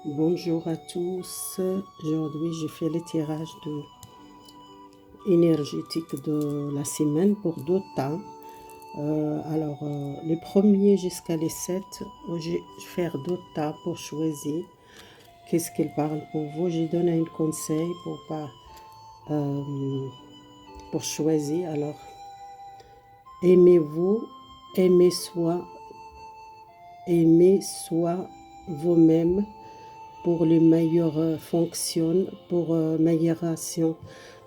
Bonjour à tous. Aujourd'hui, j'ai fait le tirage énergétique de la semaine pour 2 temps. Les premiers jusqu'à les 7, je vais faire 2 temps pour choisir qu'est-ce qu'il parle pour vous. Je donne un conseil pour choisir. Alors, aimez-vous, aimez soit vous-même pour les meilleures fonctions, pour amélioration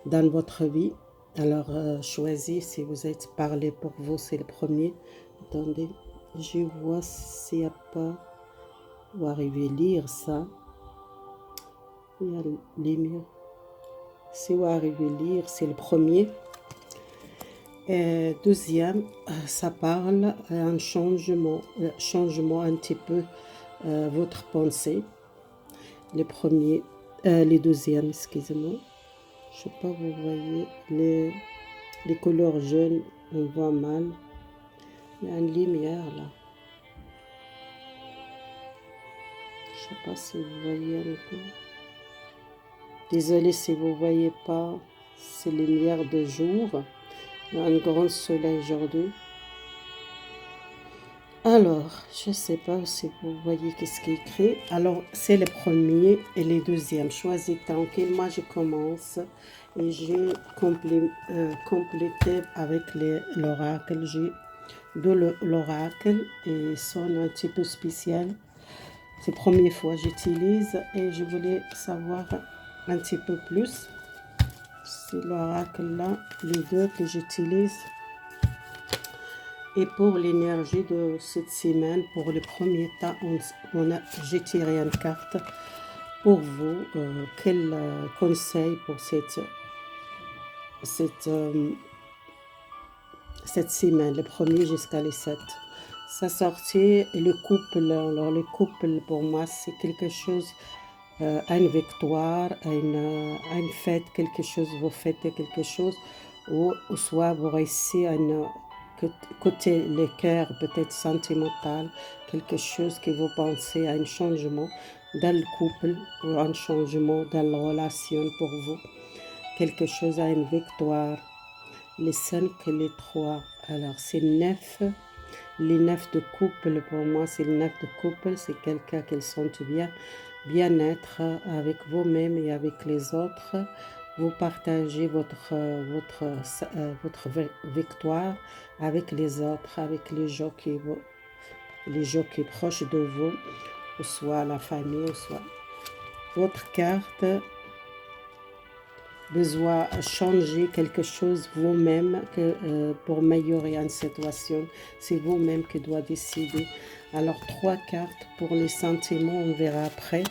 dans votre vie. Alors, choisissez si vous êtes parlé pour vous, c'est le premier. Attendez, je vois s'il n'y a pas, où arriver à lire ça. Il y a les mieux. Si vous arrivez à lire, c'est le premier. Et deuxième, ça parle d'un changement un petit peu votre pensée. Les deuxièmes, excusez-moi. Je ne sais pas, vous voyez les couleurs jaunes, on voit mal. Il y a une lumière là. Je ne sais pas si vous voyez un peu. Désolée si vous ne voyez pas, c'est lumière de jour. Il y a un grand soleil aujourd'hui. Alors, je ne sais pas si vous voyez qu'est-ce qui est écrit. Alors, c'est le premier et les deuxièmes. Choisis tranquille. Moi, je commence et j'ai complété avec l'oracle. J'ai de l'oracle et son un petit peu spécial. C'est la première fois que j'utilise et je voulais savoir un petit peu plus. C'est l'oracle là, les deux que j'utilise. Et pour l'énergie de cette semaine, pour le premier temps, j'ai tiré une carte pour vous. Quel conseil pour cette semaine, le premier jusqu'à les 7. Ça sortit le couple. Alors le couple pour moi c'est quelque chose, une victoire, une fête, quelque chose, vous faites quelque chose, ou soit vous réussissez à côté le cœur peut-être sentimental, quelque chose que vous pensez à un changement dans le couple ou un changement dans la relation pour vous, quelque chose à une victoire. Les 5 et les 3. Alors, c'est 9. Les 9 de couple, pour moi, c'est le 9 de couple. C'est quelqu'un qui sente bien-être avec vous-même et avec les autres. Vous partagez votre victoire avec les autres, avec les gens qui sont proches de vous, ou soit la famille, ou soit votre carte. Besoin de changer quelque chose vous-même pour améliorer une situation. C'est vous-même qui doit décider. Alors, 3 cartes pour les sentiments, on verra après.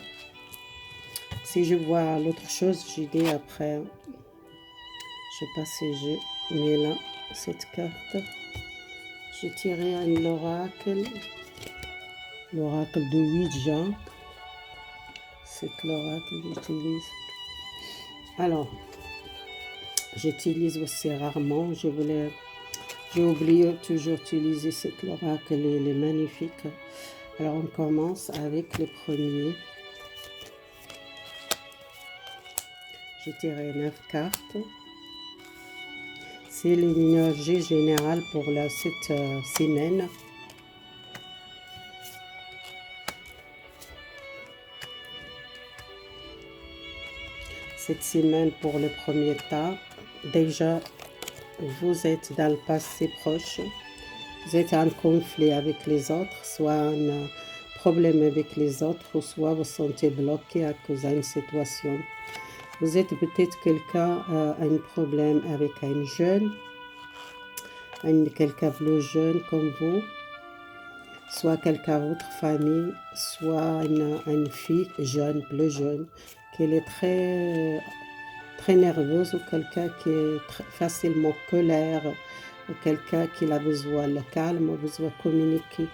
Si je vois l'autre chose, j'ai dit après. Je ne sais pas si j'ai mis là cette carte. J'ai tiré un oracle. L'oracle de Ouija. C'est l'oracle que j'utilise. Alors, j'utilise aussi rarement. J'ai oublié toujours d'utiliser cet oracle, il est magnifique. Alors on commence avec le premier. J'ai tiré 9 cartes. C'est l'énergie générale pour cette semaine. Cette semaine pour le premier temps, déjà vous êtes dans le passé proche. Vous êtes en conflit avec les autres, soit un problème avec les autres, ou soit vous sentez bloqué à cause d'une situation. Vous êtes peut-être quelqu'un a un problème avec un jeune, quelqu'un plus jeune comme vous, soit quelqu'un de votre famille, soit une fille jeune, plus jeune, qui est très nerveuse, ou quelqu'un qui est facilement colère, ou quelqu'un qui a besoin de calme, ou besoin de communiquer.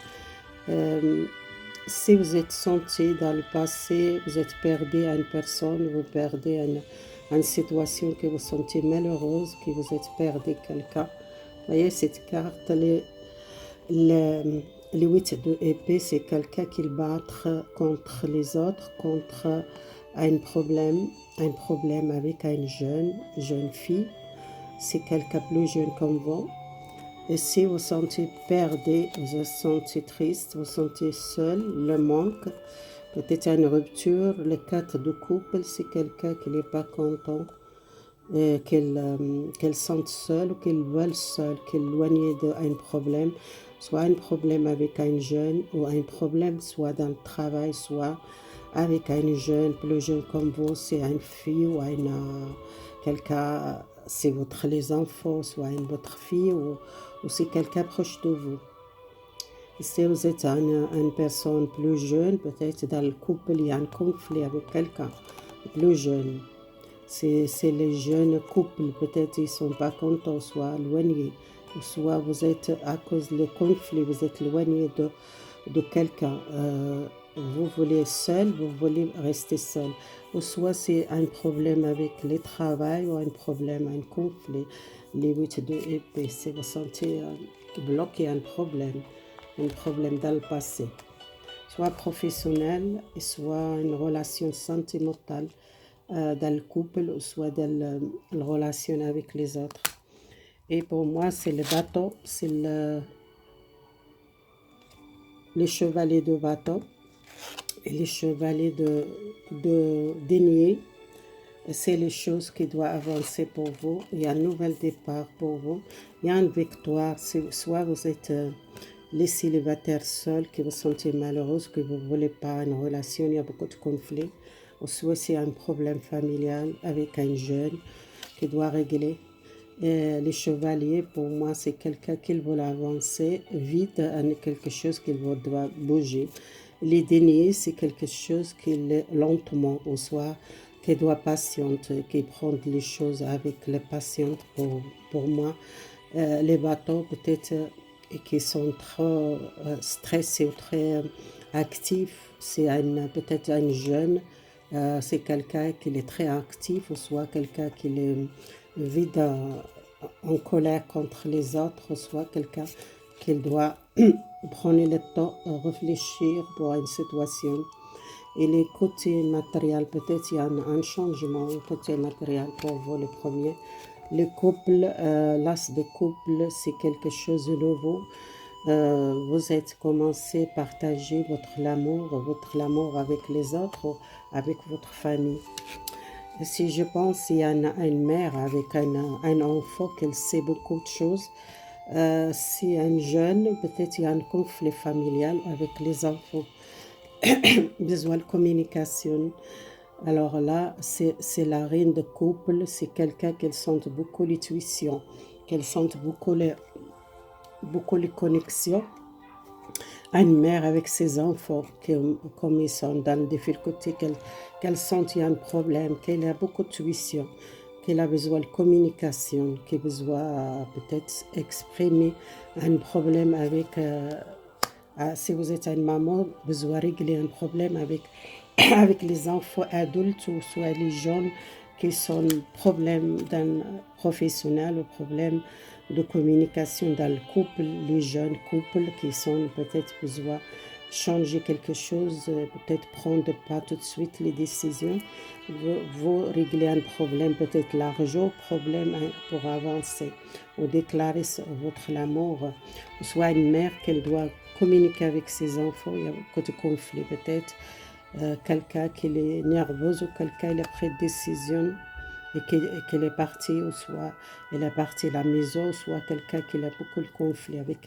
Si vous êtes senti dans le passé, vous êtes perdu à une personne, vous perdez une situation que vous sentez malheureuse, que vous êtes perdu quelqu'un. Vous voyez cette carte, les 8 de épée, c'est quelqu'un qui bat contre les autres, contre un problème avec une jeune fille. C'est quelqu'un plus jeune comme vous. Et si vous sentez perdu, vous vous sentez triste, vous sentez seul, le manque, peut-être une rupture, le 4 de couple, c'est quelqu'un qui n'est pas content, qu'elle sente seule ou qu'elle veut seule, qu'elle est éloignée d'un problème, soit un problème avec un jeune ou un problème soit dans le travail, soit avec un jeune, plus jeune comme vous, c'est une fille ou quelqu'un, c'est les enfants, soit votre fille ou c'est quelqu'un proche de vous. Si vous êtes une personne plus jeune, peut-être dans le couple, il y a un conflit avec quelqu'un plus jeune. C'est les jeunes couples, peut-être ils ne sont pas contents, soit éloignés, ou soit vous êtes, à cause du conflit, vous êtes éloigné de quelqu'un. Vous voulez seul, vous voulez rester seul. Ou soit c'est un problème avec le travail ou un problème, un conflit. Les 8 de épée, si vous sentez bloqué un problème dans le passé. Soit professionnel, soit une relation sentimentale dans le couple, ou soit dans la relation avec les autres. Et pour moi, c'est le bateau, c'est le chevalier de bateau et les chevaliers de denier. C'est les choses qui doivent avancer pour vous. Il y a un nouvel départ pour vous. Il y a une victoire. Soit vous êtes les célibataires seuls, qui vous sentez malheureuse, que vous ne voulez pas une relation, il y a beaucoup de conflits. Ou soit c'est un problème familial avec un jeune qui doit régler. Et les chevaliers, pour moi, c'est quelqu'un qui veut avancer vite, quelque chose qui doit bouger. Les déniés, c'est quelque chose qui est lentement, ou soit qui doit patienter, qui prend les choses avec la patience pour moi. Les bateaux, peut-être, qui sont trop stressés ou très actifs, c'est peut-être un jeune, c'est quelqu'un qui est très actif, ou soit quelqu'un qui est vide en colère contre les autres, soit quelqu'un qui doit prendre le temps de réfléchir pour une situation. Et les côtés matériels, peut-être il y a un changement au côté matériel pour vous, le premier. Le couple, l'as de couple, c'est quelque chose de nouveau. Vous êtes commencé à partager votre amour avec les autres, avec votre famille. Si je pense, il y a une mère avec un enfant qui sait beaucoup de choses. Si un jeune, peut-être il y a un conflit familial avec les enfants. Besoin de communication. Alors là, c'est la reine de couple, c'est quelqu'un qui sente beaucoup l'intuition, qu'elle sente beaucoup les connexions. Une mère avec ses enfants, comme ils sont dans des difficultés, qu'elle sent qu'il y a un problème, qu'elle a beaucoup d'intuition, qu'elle a besoin de communication, qu'elle a besoin peut-être exprimer un problème avec, si vous êtes une maman, besoin de régler un problème avec, avec les enfants adultes ou soit les jeunes qui sont problèmes professionnels ou problèmes de communication dans le couple, les jeunes couples qui sont peut-être besoin changer quelque chose, peut-être prendre pas tout de suite les décisions, vous régler un problème, peut-être l'argent, problème pour avancer, ou déclarer votre amour, soit une mère qu'elle doit communiquer avec ses enfants, il y a beaucoup de conflits, peut-être quelqu'un qui est nerveuse ou quelqu'un qui a pris une décision et qu'elle est partie, ou soit elle est partie à la maison, soit quelqu'un qui a beaucoup de conflits avec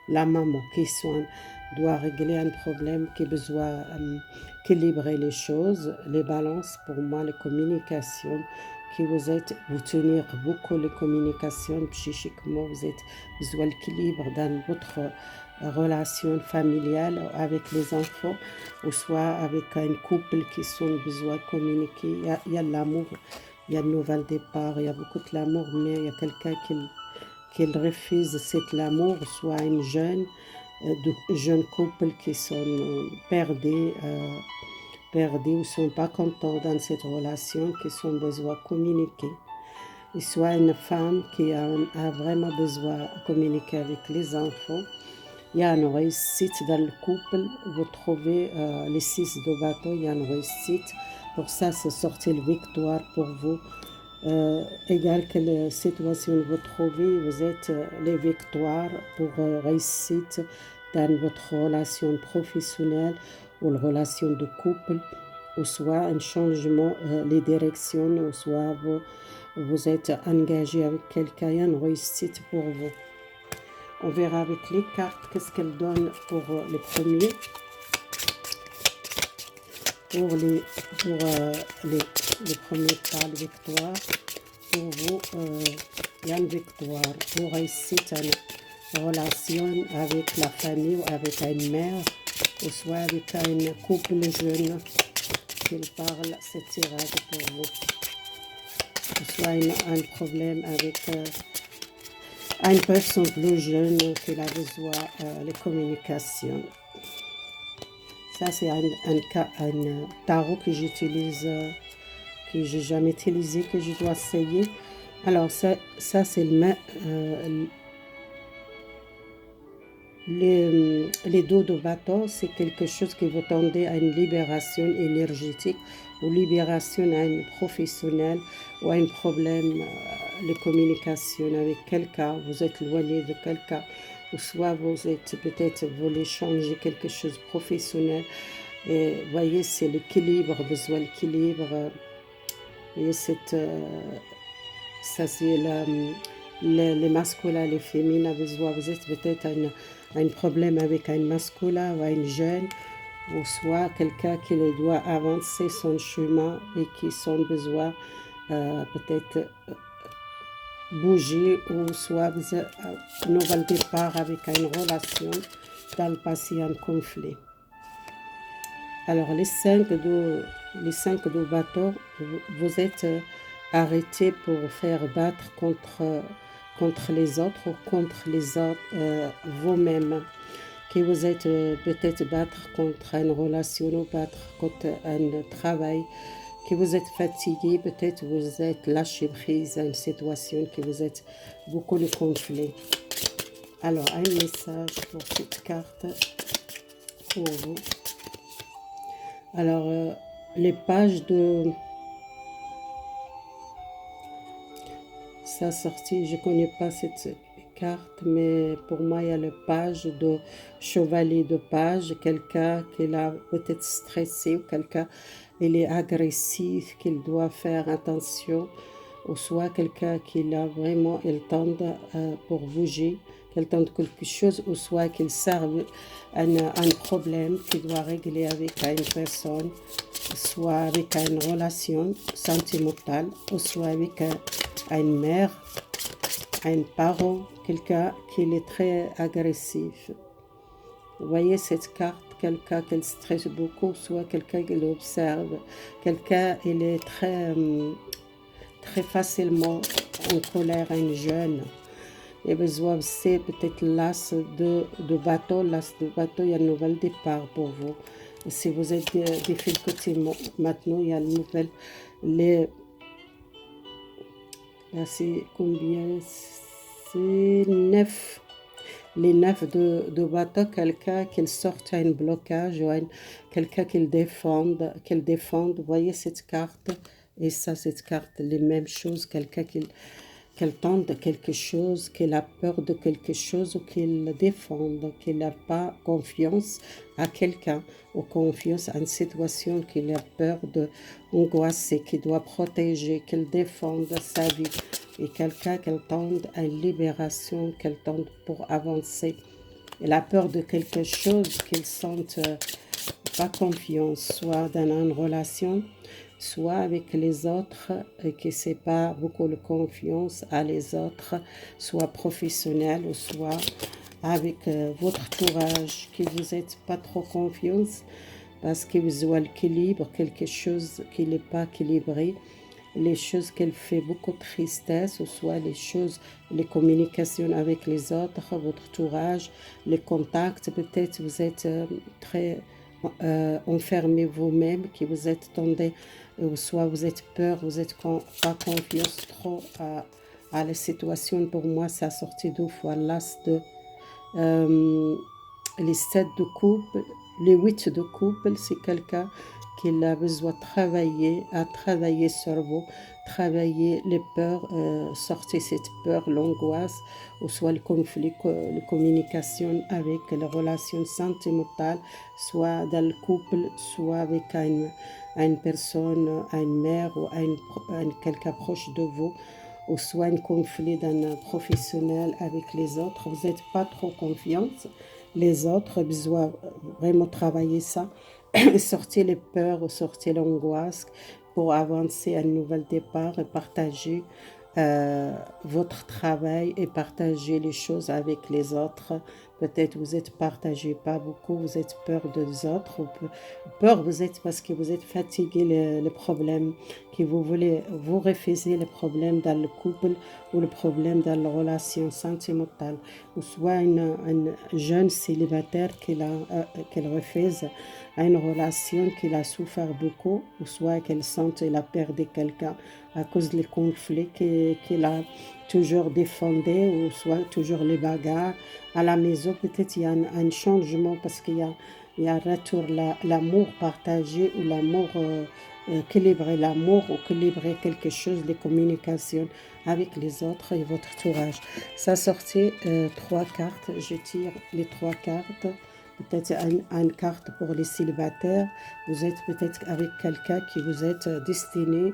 la maman qui doit régler un problème, qui a besoin d'équilibrer les choses, les balances, pour moi, les communications, qui vous tenir beaucoup les communications psychiquement, vous êtes besoin d'équilibre dans votre relation familiale avec les enfants, ou soit avec un couple qui sont besoin de communiquer. Il y a l'amour, il y a le nouvel départ, il y a beaucoup de l'amour, mais il y a quelqu'un qui refuse cet amour, soit une de jeunes couples qui sont perdus ou sont pas contents dans cette relation, qui sont besoin de communiquer. Et soit une femme qui a vraiment besoin de communiquer avec les enfants, il y a une réussite dans le couple, vous trouvez les 6 de bateau, il y a une réussite. Pour ça, c'est sorti la victoire pour vous. Égal quelle situation vous trouvez, vous êtes les victoires pour réussite dans votre relation professionnelle ou la relation de couple, ou soit un changement, les directions, ou soit vous êtes engagé avec quelqu'un, une réussite pour vous. On verra avec les cartes qu'est-ce qu'elles donnent pour les premiers. Les premiers pas de victoire. Pour vous, il y a une victoire. Vous réussissez une relation avec la famille ou avec une mère, ou soit avec un couple jeune qui parle, c'est tirage pour vous. Ou soit un problème avec une personne plus jeune qui a besoin de communication. Ça, c'est un tarot que j'utilise, que j'ai jamais utilisé, que je dois essayer. Alors, ça c'est les dos de bâton, c'est quelque chose qui vous tendez à une libération énergétique ou libération à une professionnelle ou à un problème de communication avec quelqu'un. Vous êtes éloigné de quelqu'un, ou soit vous êtes peut-être voulez changer quelque chose de professionnel. Et voyez, c'est l'équilibre, besoin d'équilibre. Et ça c'est les masculins, les féminins, vous êtes peut-être un problème avec un masculin ou un jeune, ou soit quelqu'un qui doit avancer son chemin et qui a besoin peut-être bouger, ou soit vous êtes un nouvel départ avec une relation dans le passé, un conflit. Alors les 5 de bateaux, vous êtes arrêtés pour faire battre contre les autres ou contre les autres vous-même, que vous êtes peut-être battre contre une relation ou battre contre un travail, que vous êtes fatigué, peut-être vous êtes lâché prise à une situation, que vous êtes beaucoup de conflits. Alors un message pour cette carte pour vous. Alors les pages de sa sortie, je ne connais pas cette carte, mais pour moi il y a le page de chevalier de page, quelqu'un qui est peut-être stressé, ou quelqu'un il est agressif, qu'il doit faire attention, ou soit quelqu'un qui a vraiment il tente pour bouger, qu'il tente quelque chose, ou soit qu'il serve un problème qu'il doit régler avec une personne, soit avec une relation sentimentale, ou soit avec une mère, un parent, quelqu'un qui est très agressif. Vous voyez cette carte, quelqu'un qui stresse beaucoup, soit quelqu'un qui l'observe, quelqu'un il est très facilement en colère, un jeune. Il a besoin, c'est peut-être l'as de bateau, il y a un nouvel départ pour vous. Si vous êtes difficulté maintenant, il y a une nouvelle, là c'est combien? C'est 9. Les 9 de bateau, quelqu'un qui sorte à un blocage, ou quelqu'un qui le défende, vous voyez cette carte, et ça, cette carte, les mêmes choses, quelqu'un qui tente quelque chose, qu'il a peur de quelque chose, ou qu'il le défende, qu'il n'a pas confiance à quelqu'un, ou confiance à une situation, qu'il a peur d'angoisser, qu'il doit protéger, qu'il défende sa vie. Et quelqu'un qui tente à une libération, qu'elle tente pour avancer. Il a peur de quelque chose, qu'il sente pas confiance, soit dans une relation, soit avec les autres, et que c'est pas beaucoup de confiance à les autres, soit professionnel, ou soit avec votre entourage, que vous n'êtes pas trop confiance, parce que vous avez l'équilibre, quelque chose qui n'est pas équilibré, les choses qu'elle fait beaucoup de tristesse, ou soit les communications avec les autres, votre entourage, les contacts, peut-être vous êtes très enfermé vous-même, que vous êtes tombé, ou soit vous êtes peur, vous n'êtes pas confiance trop à la situation. Pour moi, ça a sorti 2 fois l'as de les 7 de couple, les 8 de couple, c'est quelqu'un qui a besoin de travailler sur vous, travailler les peurs, sortir cette peur, l'angoisse, ou soit le conflit, la communication avec les relations sentimentales, soit dans le couple, soit avec une personne, une mère ou quelqu'un proche de vous, ou soit un conflit d'un professionnel avec les autres. Vous n'êtes pas trop confiante. Les autres besoin vraiment travailler ça, sortir les peurs, sortir l'angoisse pour avancer à un nouvel départ et partager votre travail et partager les choses avec les autres. Peut-être vous êtes partagé pas beaucoup, vous êtes peur des autres, peur vous êtes parce que vous êtes fatigué les problèmes, que vous voulez vous refuser les problèmes dans le couple ou le problème dans la relation sentimentale, ou soit une jeune célibataire qu'elle refuse à une relation qu'il a souffert beaucoup, ou soit qu'elle sent qu'elle a perdu quelqu'un à cause des conflits qu'il a toujours défendu, ou soit toujours les bagarres à la maison. Peut-être il y a un changement parce qu'il y a un retour, l'amour partagé ou l'amour équilibrer l'amour ou équilibrer quelque chose, les communications avec les autres et votre entourage. Ça sortit 3 cartes, je tire les 3 cartes. Peut-être une carte pour les célibataires. Vous êtes peut-être avec quelqu'un qui vous êtes destiné.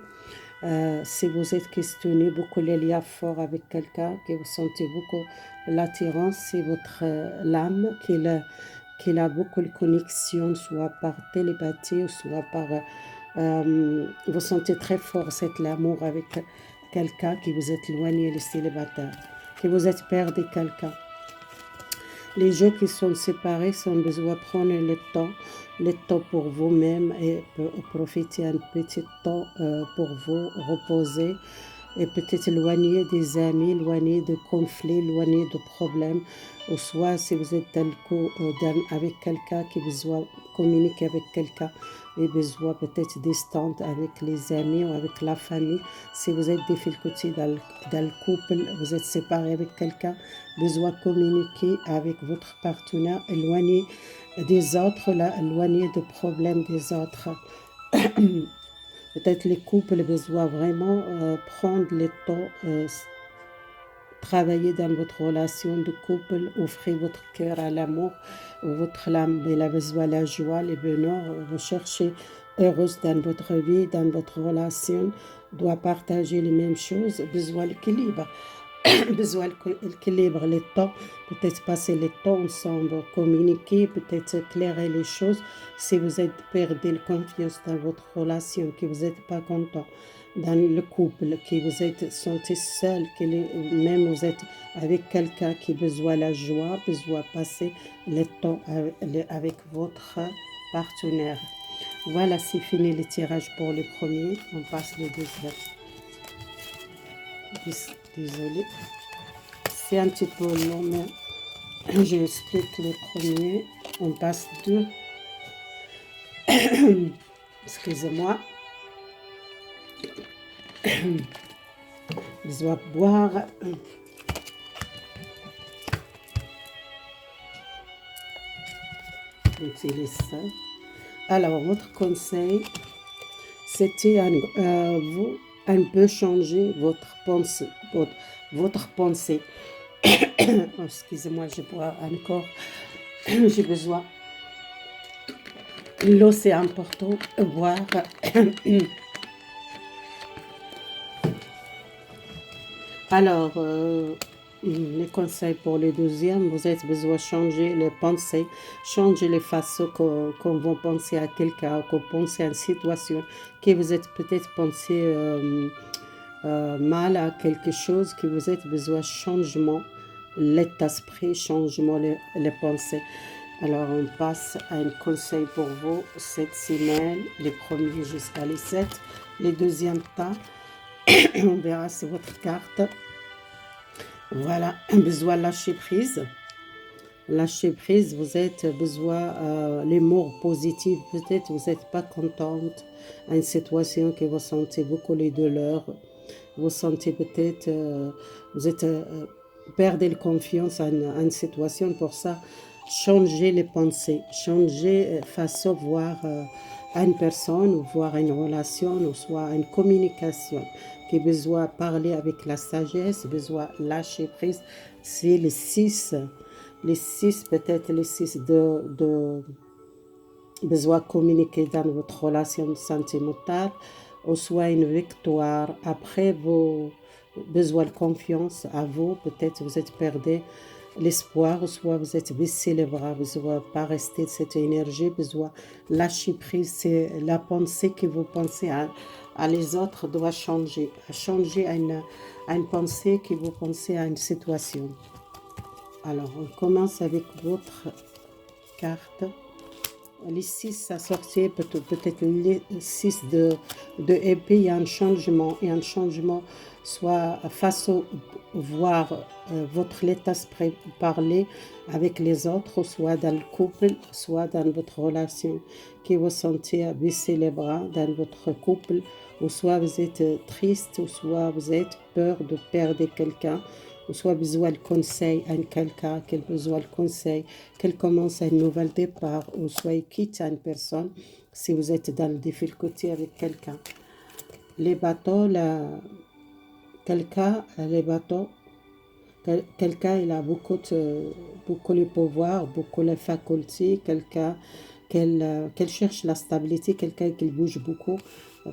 Si vous êtes questionné, beaucoup les liens forts avec quelqu'un, que vous sentez beaucoup l'attirance, c'est votre l'âme qu'il a beaucoup de connexions, soit par télépathie, ou soit par... vous sentez très fort cet amour avec quelqu'un qui vous êtes éloigné, les célibataires, que vous êtes perdu quelqu'un. Les gens qui sont séparés ont besoin de prendre le temps pour vous-même et profiter un petit temps pour vous reposer et peut-être éloigner des amis, éloigner de conflits, éloigner de problèmes, ou soit si vous êtes avec quelqu'un qui a besoin de communiquer avec quelqu'un et besoin peut-être distante avec les amis ou avec la famille. Si vous êtes difficulté dans le couple, vous êtes séparé avec quelqu'un, besoin de communiquer avec votre partenaire, éloigné des autres, éloigné des problèmes des autres. Peut-être les couples besoin vraiment prendre le temps, travailler dans votre relation de couple, offrir votre cœur à l'amour, votre âme, elle a besoin de la joie, le bonheur, rechercher heureuse dans votre vie, dans votre relation, doit partager les mêmes choses, besoin d'équilibre. Besoin d'équilibre le temps, peut-être passer le temps ensemble, communiquer, peut-être éclairer les choses. Si vous êtes perdu la confiance dans votre relation, que vous n'êtes pas content dans le couple, que vous êtes senti seul, que même vous êtes avec quelqu'un qui a besoin de la joie, besoin de passer le temps avec votre partenaire. Voilà, c'est fini le tirage pour le premier. On passe le deuxième. Désolée, c'est un petit peu long, mais j'explique le premier. On passe deux. Excusez-moi. Je dois boire. Utiliser ça. Alors, votre conseil, c'était vous un peu changer votre pensée. Votre pensée. Oh, excusez-moi, je bois encore. J'ai besoin. L'eau, c'est important. Boire. Alors, les conseils pour le deuxième, vous avez besoin de changer les pensées, changer les façons qu'on vous pensez à quelqu'un, qu'on pense à une situation, que vous êtes peut-être pensé mal à quelque chose, que vous avez besoin de changement, l'état d'esprit, changement les pensées. Alors, on passe à un conseil pour vous cette semaine, les premiers jusqu'à les 7, les deuxièmes temps. On verra c'est votre carte. Voilà, besoin de lâcher prise. Lâcher prise, vous êtes besoin les mots positifs. Peut-être vous n'êtes pas contente à une situation que vous sentez beaucoup les douleurs. Vous sentez peut-être, vous êtes perdez la confiance en une situation. Pour ça, changer les pensées, changer façon voir à une personne ou voir une relation ou soit une communication qui a besoin de parler avec la sagesse, besoin de lâcher prise. C'est les six peut-être les six de besoin de communiquer dans votre relation sentimentale, ou soit une victoire après vos besoins de confiance à vous, peut-être vous êtes perdu l'espoir, ou soit vous êtes baissé les bras, vous ne pas rester cette énergie, besoin lâcher prise, c'est la pensée que vous pensez à les autres doit changer à une pensée que vous pensez à une situation. Alors, on commence avec votre carte. Les 6 assortis, peut-être les 6 de épée, il y a un changement, soit façon voir votre état d'esprit parler avec les autres, soit dans le couple, soit dans votre relation, qui vous sentez baisser les bras dans votre couple, ou soit vous êtes triste, ou soit vous êtes peur de perdre quelqu'un, ou soit besoin de conseil à quelqu'un, qu'elle besoin de conseil, qu'elle commence un nouvel départ, ou soit quitte à une personne si vous êtes dans le difficulté avec quelqu'un. Les bateaux, les bateaux, quelqu'un il a beaucoup de pouvoir, beaucoup de facultés, quelqu'un qu'elle cherche la stabilité, quelqu'un qui bouge beaucoup,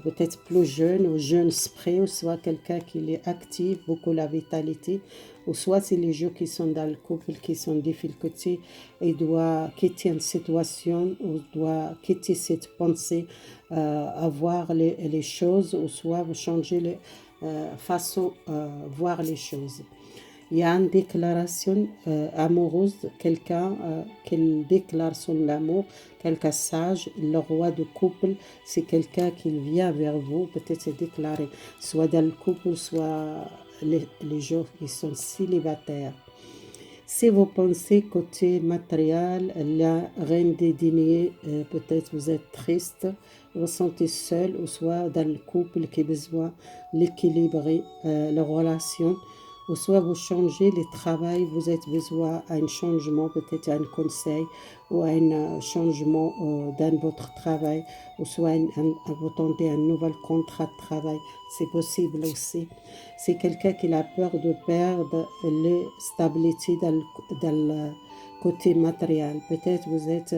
peut-être plus jeune ou jeune esprit, ou soit quelqu'un qui est actif, beaucoup la vitalité, ou soit c'est les gens qui sont dans le couple, qui sont en difficulté, et doit quitter une situation, ou doit quitter cette pensée, voir les choses, ou soit changer façon voir les choses. Il y a une déclaration amoureuse, quelqu'un qui déclare son amour, quelqu'un sage, le roi de couple, c'est quelqu'un qui vient vers vous, peut-être c'est déclaré, soit dans le couple, soit les gens qui sont célibataires. Si vous pensez côté matériel, la reine des dîners, peut-être vous êtes triste, vous sentez seul, ou soit dans le couple qui a besoin d'équilibrer la relation, ou soit vous changez le travail, vous êtes besoin d'un changement, peut-être un conseil, ou un changement dans votre travail, ou soit vous tentez un nouvel contrat de travail, c'est possible aussi. C'est quelqu'un qui a peur de perdre la stabilité dans le côté matériel. Peut-être vous êtes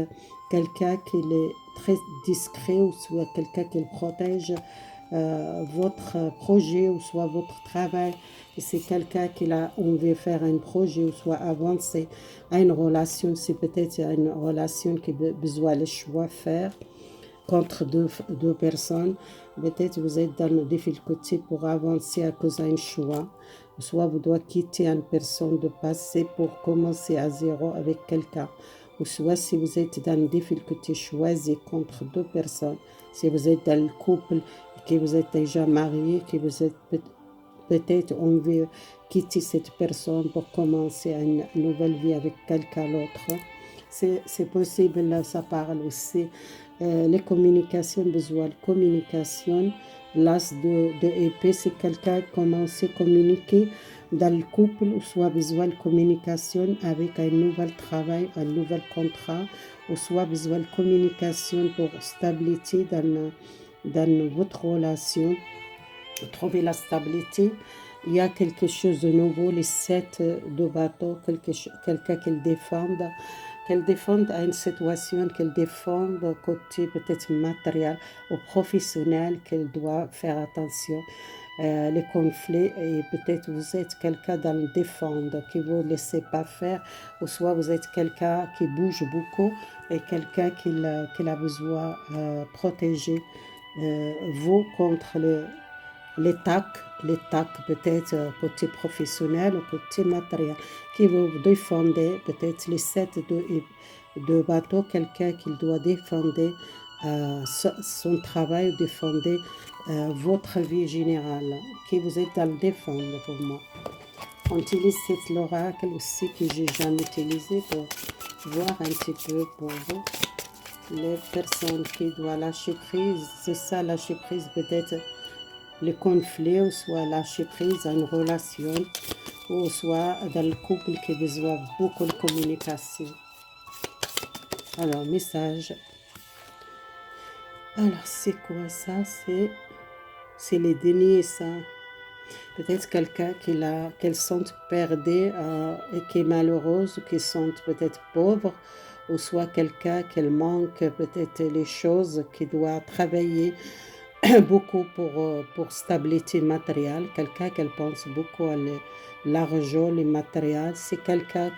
quelqu'un qui est très discret, ou soit quelqu'un qui protège votre projet, ou soit votre travail. C'est quelqu'un qui a envie de faire un projet, ou soit avancer à une relation. C'est peut-être une relation qui a besoin de choix faire contre deux personnes. Peut-être vous êtes dans une difficulté pour avancer à cause d'un choix. Soit vous devez quitter une personne de passé pour commencer à zéro avec quelqu'un. Ou soit si vous êtes dans une difficulté, choisie contre deux personnes. Si vous êtes dans le couple, que vous êtes déjà marié, que vous êtes peut-être envie de quitter cette personne pour commencer une nouvelle vie avec quelqu'un d'autre. C'est possible, là, ça parle aussi. Les communications, besoin de communication. L'as de épée, c'est quelqu'un qui commence à communiquer dans le couple, ou soit besoin de communication avec un nouvel travail, un nouvel contrat, ou soit besoin de communication pour stabilité dans votre relation, trouver la stabilité. Il y a quelque chose de nouveau, les 7 de bateau, quelqu'un qui le défende, qu'elle défende à une situation, qu'elle défende côté peut-être matériel ou professionnel, qu'elle doit faire attention. Les conflits, et peut-être vous êtes quelqu'un dans le défendre, qui vous laissez pas faire, ou soit vous êtes quelqu'un qui bouge beaucoup, et quelqu'un qui a besoin de protéger vous contre les tacs peut-être côté professionnel ou côté matériel, qui vous défendez peut-être les 7 de bateau, quelqu'un qui doit défendre son travail, défendre votre vie générale, qui vous êtes à le défendre pour moi. On utilise cet oracle aussi que j'ai jamais utilisé pour voir un petit peu pour vous. Les personnes qui doivent lâcher prise, c'est ça, lâcher prise peut-être le conflit, ou soit lâcher prise à une relation, ou soit dans le couple qui a besoin beaucoup de communication. Alors, message. Alors, c'est quoi ça? C'est les deniers, ça. Peut-être quelqu'un qu'elle sent perdue et qui est malheureuse, ou qui sent peut-être pauvre, ou soit quelqu'un qu'elle manque peut-être les choses, qui doit travailler beaucoup pour stabilité matérielle, quelqu'un qu'elle pense beaucoup à l'argent, les matériels, c'est quelqu'un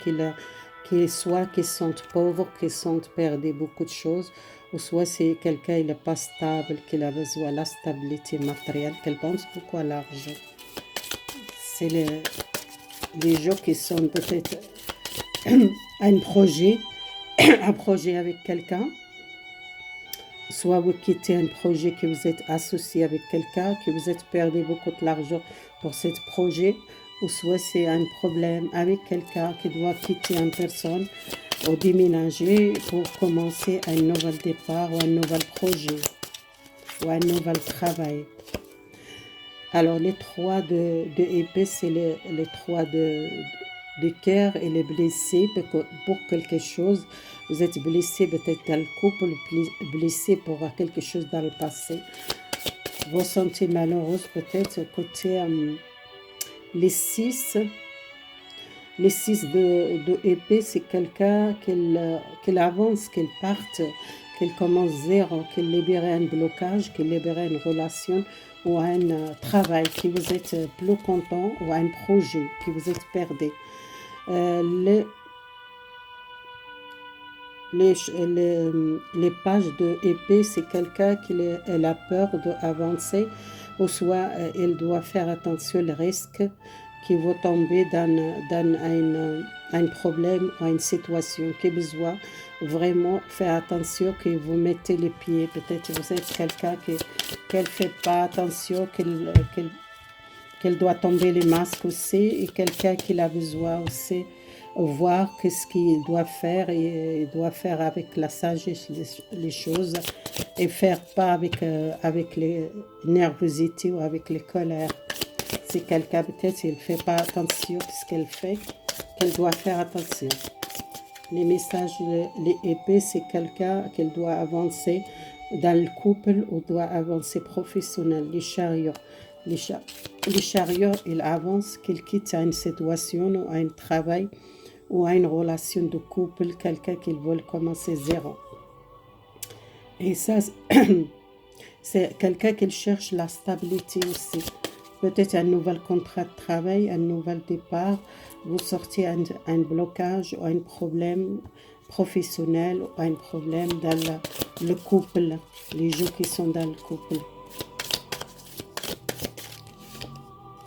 qui soit qui sent pauvre, qui sent perdre beaucoup de choses, ou soit c'est quelqu'un il n'est pas stable, qu'il a besoin de la stabilité matérielle, qu'elle pense beaucoup à l'argent. C'est les gens qui sont peut-être à un projet avec quelqu'un, soit vous quittez un projet que vous êtes associé avec quelqu'un, que vous êtes perdu beaucoup de l'argent pour ce projet, ou soit c'est un problème avec quelqu'un qui doit quitter une personne ou déménager pour commencer un nouvel départ ou un nouvel projet ou un nouvel travail. Alors les trois de épée, c'est les trois de cœur et les blessés pour quelque chose. Vous êtes blessé peut-être dans le couple, blessé pour quelque chose dans le passé. Vous vous sentez malheureuse peut-être côté les six. Les six de épée, c'est quelqu'un qu'elle avance, qu'elle parte, qu'elle commence zéro, qu'elle libère un blocage, qu'elle libère une relation ou un travail, que vous êtes plus content, ou un projet, que vous êtes perdu. Les, les pages de épée, c'est quelqu'un qui elle a peur d'avancer, ou soit elle doit faire attention aux risques qui vont tomber dans un problème ou une situation, qui a besoin vraiment faire attention que vous mettez les pieds. Peut-être que vous êtes quelqu'un qui ne fait pas attention, qu'elle doit tomber les masques aussi, et quelqu'un qui a besoin aussi voir qu'est-ce qu'il doit faire, et il doit faire avec la sagesse les choses, et faire pas avec les nervosités ou avec les colères. Si quelqu'un peut-être il fait pas attention à ce qu'elle fait, qu'elle doit faire attention. Les messages, les épées, c'est quelqu'un qu'elle doit avancer dans le couple ou doit avancer professionnel. Les chariots, les chariots, ils avancent, qu'ils quittent une situation ou un travail ou une relation de couple, quelqu'un qu'ils veulent commencer zéro. Et ça, c'est quelqu'un qui cherche la stabilité aussi. Peut-être un nouvel contrat de travail, un nouvel départ, vous sortez un blocage ou un problème professionnel ou un problème dans le couple, les gens qui sont dans le couple.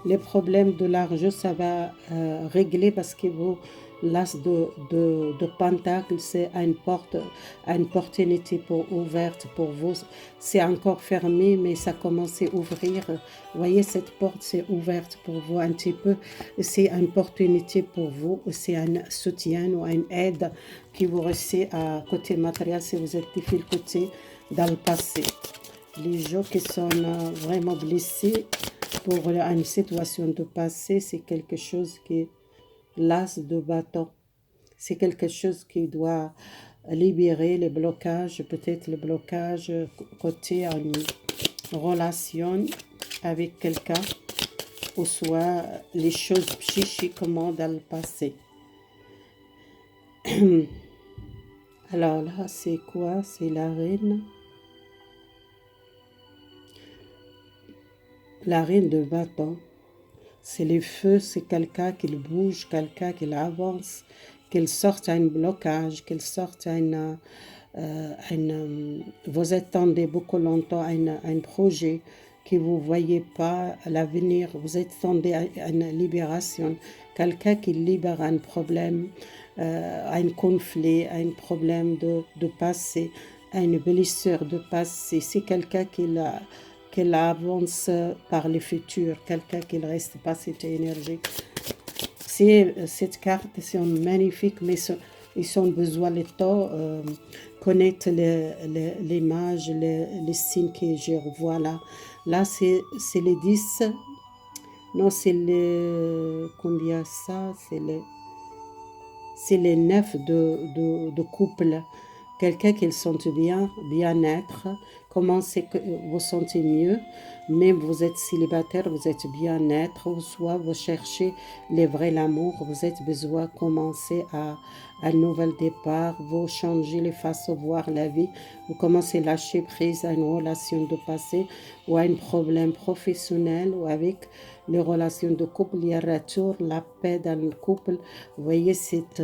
Les problèmes de l'argent, ça va régler parce que vous, l'as de pentacle, c'est une opportunité ouverte pour vous. C'est encore fermé, mais ça commence à ouvrir. Vous voyez, cette porte, c'est ouverte pour vous un petit peu. C'est une opportunité pour vous. C'est un soutien ou une aide qui vous reste à côté matériel si vous êtes difficulté dans le passé. Les gens qui sont vraiment blessés pour une situation de passé, c'est quelque chose qui est l'as de bâton. C'est quelque chose qui doit libérer les blocages, peut-être le blocage côté une relation avec quelqu'un, ou soit les choses psychiquement dans le passé. Alors là, c'est quoi? C'est la reine. La reine de bâton. C'est les feux, c'est quelqu'un qui bouge, quelqu'un qui avance, qu'il sorte un blocage, qu'il sorte vous attendez beaucoup longtemps à un projet que vous ne voyez pas à l'avenir, vous attendez à une libération, quelqu'un qui libère un problème, un conflit, un problème de passé, une blessure de passé, c'est quelqu'un qui avance par le futur, quelqu'un qui ne reste pas cette énergie. Cette carte, c'est magnifique, mais ils ont besoin de temps, connaître les mages, les signes que je revois là. Là, c'est les 10. Non, c'est les... Combien ça? C'est les 9 de couple. quelqu'un qui se sente bien, bien-être, comment c'est que vous sentez mieux, même vous êtes célibataire, vous êtes bien-être, ou soit vous cherchez le vrai l'amour, vous êtes besoin de commencer à un nouvel départ, vous changez les façons de voir la vie, vous commencez à lâcher prise à une relation de passé ou à un problème professionnel ou avec les relations de couple, il y a retour, la paix dans le couple. Vous voyez cette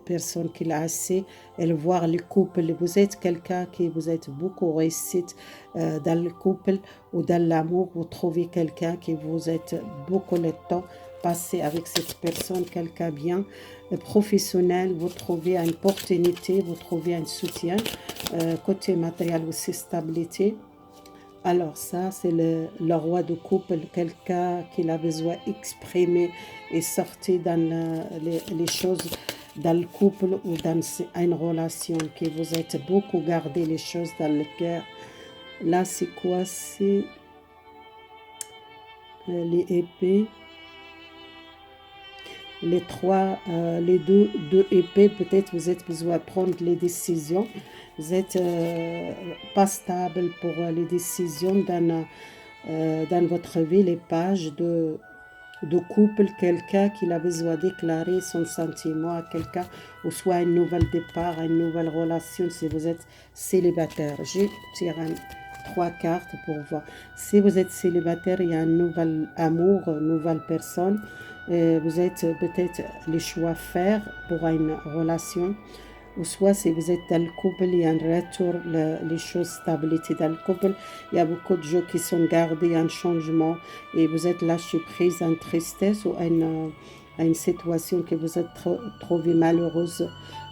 personne qui l'a assez, elle voit le couple. Vous êtes quelqu'un qui vous êtes beaucoup réussite dans le couple ou dans l'amour. Vous trouvez quelqu'un qui vous êtes beaucoup de temps passé avec cette personne, quelqu'un bien professionnel. Vous trouvez une opportunité, vous trouvez un soutien. Côté matériel aussi, stabilité. Alors ça, c'est le roi de couple, quelqu'un qui a besoin d'exprimer et sortir dans les choses dans le couple ou dans une relation, que vous êtes beaucoup gardé les choses dans le cœur. Là, c'est quoi? C'est les épées. Les trois, les deux épées, peut-être vous êtes besoin de prendre les décisions. Vous êtes pas stable pour les décisions dans votre vie, les pages de couple, quelqu'un qui a besoin de déclarer son sentiment à quelqu'un, ou soit un nouvel départ, une nouvelle relation si vous êtes célibataire. Je tire trois cartes pour voir. Si vous êtes célibataire, il y a un nouvel amour, une nouvelle personne. Vous êtes peut-être les choix à faire pour une relation. Ou soit si vous êtes dans le couple, il y a un retour, les choses, stabilité dans le couple. Il y a beaucoup de gens qui sont gardés, un changement, et vous êtes lâché prise, en tristesse ou à une situation que vous êtes trouvé malheureuse,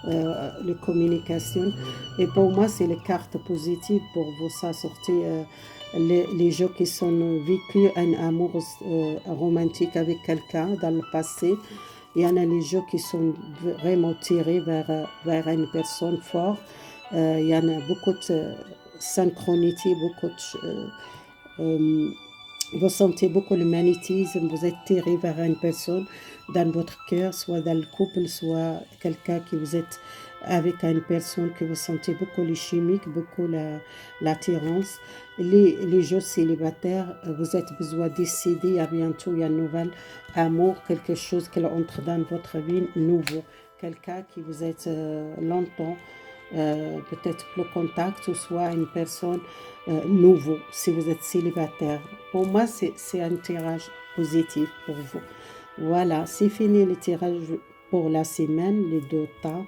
les communications. Et pour moi, c'est les cartes positives pour vous, ça sortir les gens qui sont vécu un amour romantique avec quelqu'un dans le passé. Il y en a les gens qui sont vraiment tirés vers une personne forte. Il y en a beaucoup de synchronicité, beaucoup de... vous sentez beaucoup le magnétisme, vous êtes tiré vers une personne dans votre cœur, soit dans le couple, soit quelqu'un qui vous êtes avec une personne que vous sentez beaucoup le chimique, beaucoup l'attirance. Les gens célibataires, vous êtes besoin de décider, à bientôt, il y a un nouvel amour, quelque chose qui entre dans votre vie, nouveau. Quelqu'un qui vous êtes longtemps, peut-être plus contact, ou soit une personne nouveau, si vous êtes célibataire. Pour moi, c'est un tirage positif pour vous. Voilà, c'est fini le tirage pour la semaine, les deux tas.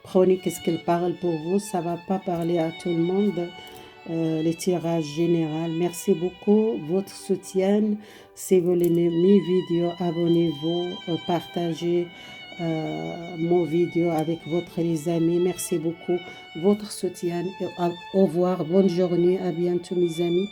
Prenez qu'est-ce qu'elle parle pour vous, ça ne va pas parler à tout le monde. Les tirages général. Merci beaucoup, votre soutien. Si vous aimez mes vidéos, abonnez-vous, partagez mon vidéo avec votre les amis. Merci beaucoup, votre soutien. Au revoir, bonne journée, à bientôt mes amis.